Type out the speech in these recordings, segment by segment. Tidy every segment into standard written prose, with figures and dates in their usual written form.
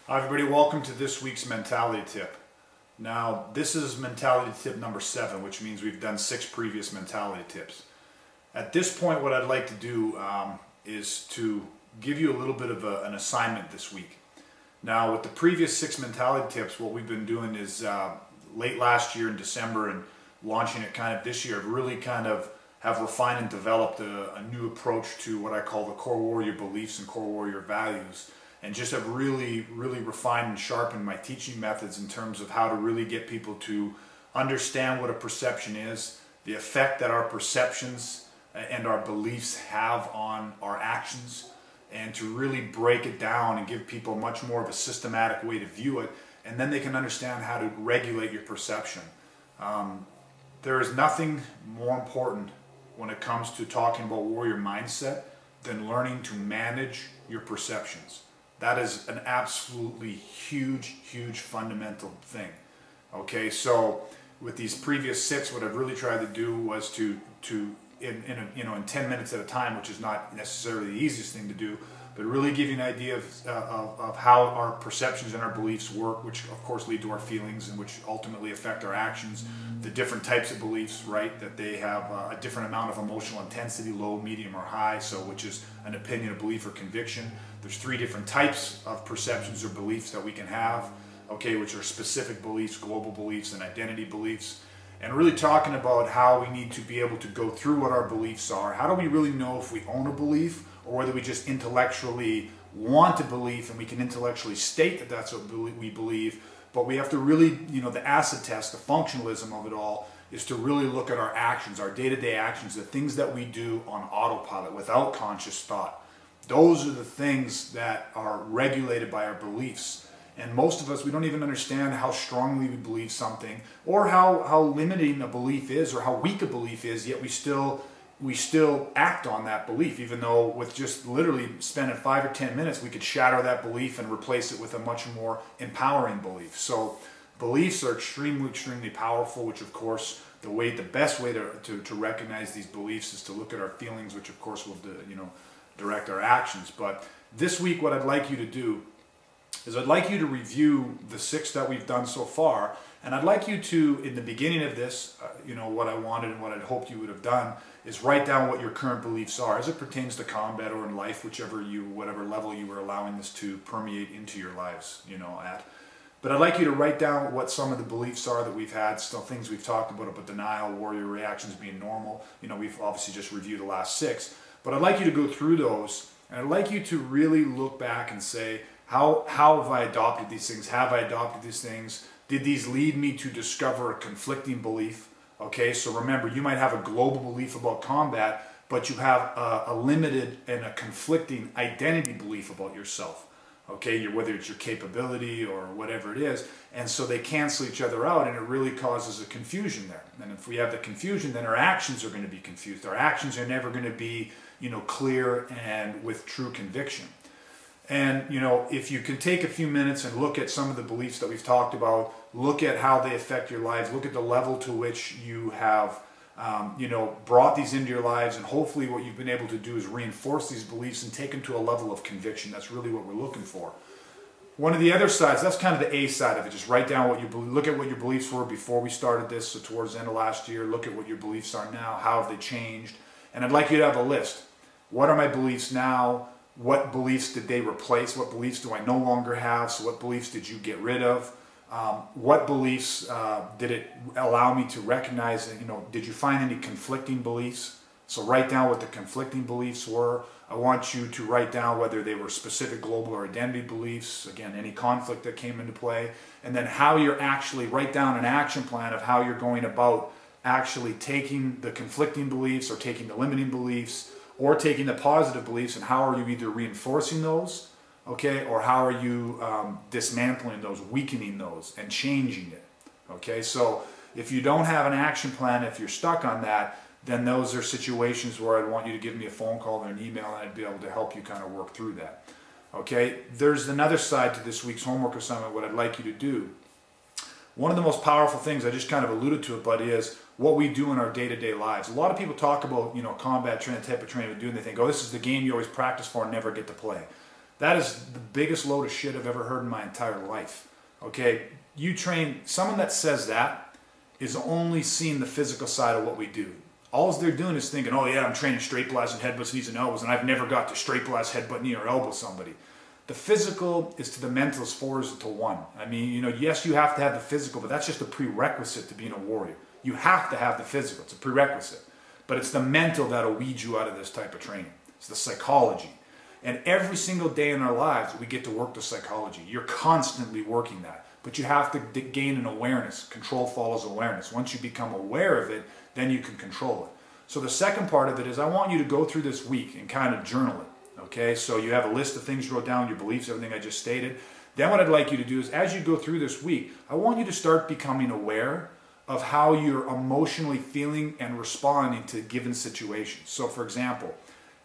Hi everybody, welcome to this week's mentality tip. Now, this is mentality tip number 7, which means we've done 6 previous mentality tips. At this point, what I'd like to do is to give you a little bit of an assignment this week. Now, with the previous 6 mentality tips, what we've been doing is late last year in December and launching it kind of this year, really kind of have refined and developed a new approach to what I call the core warrior beliefs and core warrior values. And just have really refined and sharpened my teaching methods in terms of how to really get people to understand what a perception is, the effect that our perceptions and our beliefs have on our actions, and to really break it down and give people much more of a systematic way to view it, and then they can understand how to regulate your perception. There is nothing more important when it comes to talking about warrior mindset than learning to manage your perceptions. That is an absolutely huge fundamental thing. Okay, so with these previous 6, what I've really tried to do was to in 10 minutes at a time, which is not necessarily the easiest thing to do, but really give you an idea of how our perceptions and our beliefs work, which of course lead to our feelings and which ultimately affect our actions. The different types of beliefs, right, that they have a different amount of emotional intensity, low, medium, or high, so which is an opinion, a belief, or conviction. There's 3 different types of perceptions or beliefs that we can have, okay, which are specific beliefs, global beliefs, and identity beliefs. And really talking about how we need to be able to go through what our beliefs are. How do we really know if we own a belief, or whether we just intellectually want a belief and we can intellectually state that that's what we believe, but we have to really, the acid test, the functionalism of it all, is to really look at our actions, our day-to-day actions, the things that we do on autopilot without conscious thought. Those are the things that are regulated by our beliefs. And most of us, we don't even understand how strongly we believe something, or how limiting a belief is, or how weak a belief is, yet we still act on that belief, even though with just literally spending 5 or 10 minutes, we could shatter that belief and replace it with a much more empowering belief. So beliefs are extremely powerful, which of course, the best way to recognize these beliefs is to look at our feelings, which of course will direct our actions. But this week, what I'd like you to do is I'd like you to review the 6 that we've done so far, and I'd like you to, in the beginning of this, what I wanted and what I'd hoped you would have done is write down what your current beliefs are as it pertains to combat or in life, whatever level you were allowing this to permeate into your lives, at. But I'd like you to write down what some of the beliefs are that we've had, still things we've talked about denial, warrior reactions being normal. We've obviously just reviewed the last 6, but I'd like you to go through those, and I'd like you to really look back and say, how have I adopted these things? Have I adopted these things? Did these lead me to discover a conflicting belief? Okay, so remember, you might have a global belief about combat, but you have a limited and a conflicting identity belief about yourself. Okay, whether it's your capability or whatever it is, and so they cancel each other out, and it really causes a confusion there. And if we have the confusion, then our actions are going to be confused. Our actions are never going to be, clear and with true conviction. And, if you can take a few minutes and look at some of the beliefs that we've talked about, look at how they affect your lives, look at the level to which you have, brought these into your lives, and hopefully what you've been able to do is reinforce these beliefs and take them to a level of conviction. That's really what we're looking for. One of the other sides, that's kind of the A side of it. Just write down look at what your beliefs were before we started this, so towards the end of last year, look at what your beliefs are now, how have they changed, and I'd like you to have a list. What are my beliefs now? What beliefs did they replace? What beliefs do I no longer have? So what beliefs did you get rid of? What beliefs did it allow me to recognize? Did you find any conflicting beliefs? So write down what the conflicting beliefs were. I want you to write down whether they were specific global or identity beliefs. Again, any conflict that came into play. And then how you're actually, write down an action plan of how you're going about actually taking the conflicting beliefs or taking the limiting beliefs or taking the positive beliefs, and how are you either reinforcing those, okay, or how are you dismantling those, weakening those, and changing it, okay? So if you don't have an action plan, if you're stuck on that, then those are situations where I'd want you to give me a phone call or an email, and I'd be able to help you kind of work through that, okay? There's another side to this week's homework assignment, what I'd like you to do. One of the most powerful things, I just kind of alluded to it, but is what we do in our day-to-day lives. A lot of people talk about, combat training, the type of training we do, and they think, oh, this is the game you always practice for and never get to play. That is the biggest load of shit I've ever heard in my entire life. Okay, you train, someone that says that is only seeing the physical side of what we do. All they're doing is thinking, oh yeah, I'm training straight blast and headbutts, knees and elbows, and I've never got to straight blast, headbutt, knee or elbow somebody. The physical is to the mental as 4 is to 1. I mean, yes, you have to have the physical, but that's just a prerequisite to being a warrior. You have to have the physical. It's a prerequisite. But it's the mental that'll weed you out of this type of training. It's the psychology. And every single day in our lives, we get to work the psychology. You're constantly working that. But you have to gain an awareness. Control follows awareness. Once you become aware of it, then you can control it. So the second part of it is I want you to go through this week and kind of journal it. Okay, so you have a list of things you wrote down, your beliefs, everything I just stated. Then what I'd like you to do is as you go through this week, I want you to start becoming aware of how you're emotionally feeling and responding to given situations. So for example,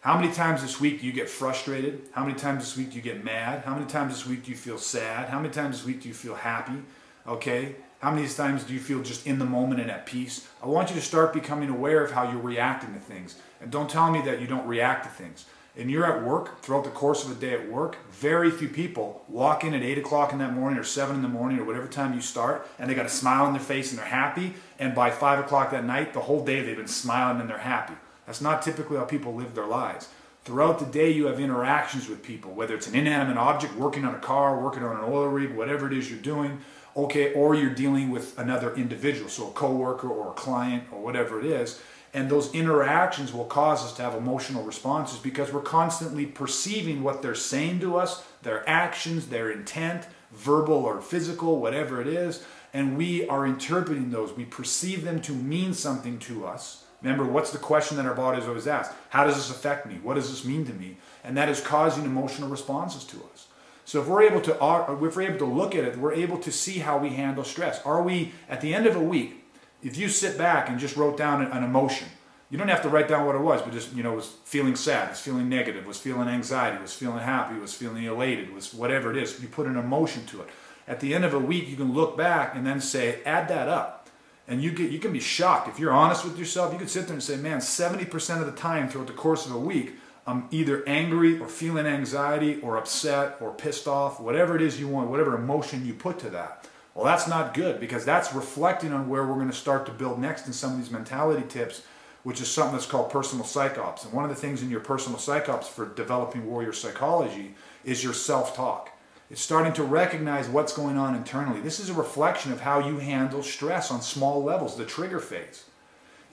how many times this week do you get frustrated? How many times this week do you get mad? How many times this week do you feel sad? How many times this week do you feel happy? Okay, how many times do you feel just in the moment and at peace? I want you to start becoming aware of how you're reacting to things. And don't tell me that you don't react to things. And you're at work, throughout the course of a day at work, very few people walk in at 8 o'clock in that morning or 7 in the morning or whatever time you start, and they got a smile on their face and they're happy, and by 5 o'clock that night, the whole day they've been smiling and they're happy. That's not typically how people live their lives. Throughout the day, you have interactions with people, whether it's an inanimate object, working on a car, working on an oil rig, whatever it is you're doing, okay, or you're dealing with another individual, so a coworker or a client or whatever it is. And those interactions will cause us to have emotional responses because we're constantly perceiving what they're saying to us, their actions, their intent, verbal or physical, whatever it is, and we are interpreting those. We perceive them to mean something to us. Remember, what's the question that our bodies always ask? How does this affect me? What does this mean to me? And that is causing emotional responses to us. So if we're able to look at it, we're able to see how we handle stress. Are we, at the end of a week, if you sit back and just wrote down an emotion, you don't have to write down what it was, but just, was feeling sad, was feeling negative, was feeling anxiety, was feeling happy, was feeling elated, was whatever it is. You put an emotion to it. At the end of a week, you can look back and then say, add that up. And you can be shocked. If you're honest with yourself, you can sit there and say, man, 70% of the time throughout the course of a week, I'm either angry or feeling anxiety or upset or pissed off, whatever it is you want, whatever emotion you put to that. Well, that's not good because that's reflecting on where we're going to start to build next in some of these mentality tips, which is something that's called personal psychops. And one of the things in your personal psychops for developing warrior psychology is your self-talk. It's starting to recognize what's going on internally. This is a reflection of how you handle stress on small levels, the trigger phase.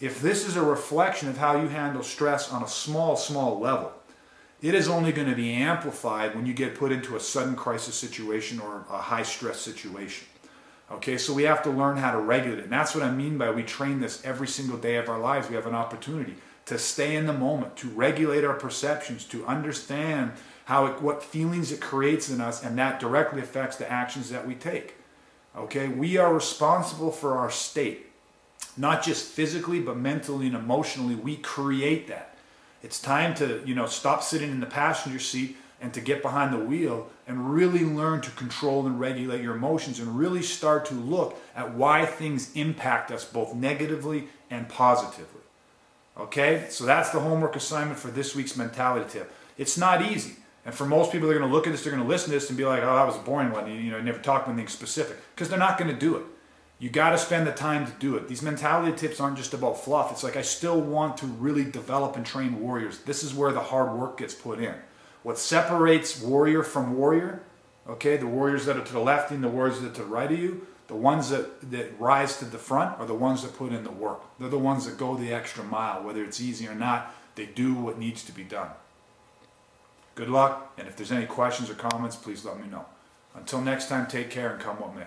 If this is a reflection of how you handle stress on a small level, it is only going to be amplified when you get put into a sudden crisis situation or a high stress situation. Okay, so we have to learn how to regulate it. And that's what I mean by we train this every single day of our lives. We have an opportunity to stay in the moment, to regulate our perceptions, to understand what feelings it creates in us, and that directly affects the actions that we take. Okay, we are responsible for our state, not just physically, but mentally and emotionally. We create that. It's time to, stop sitting in the passenger seat and to get behind the wheel and really learn to control and regulate your emotions and really start to look at why things impact us both negatively and positively. Okay, so that's the homework assignment for this week's mentality tip. It's not easy. And for most people, they're going to look at this, they're going to listen to this and be like, oh, that was a boring one. You never talked about anything specific. Because they're not going to do it. You got to spend the time to do it. These mentality tips aren't just about fluff. It's like I still want to really develop and train warriors. This is where the hard work gets put in. What separates warrior from warrior, okay, the warriors that are to the left and the warriors that are to the right of you, the ones that rise to the front are the ones that put in the work. They're the ones that go the extra mile. Whether it's easy or not, they do what needs to be done. Good luck, and if there's any questions or comments, please let me know. Until next time, take care and come what may.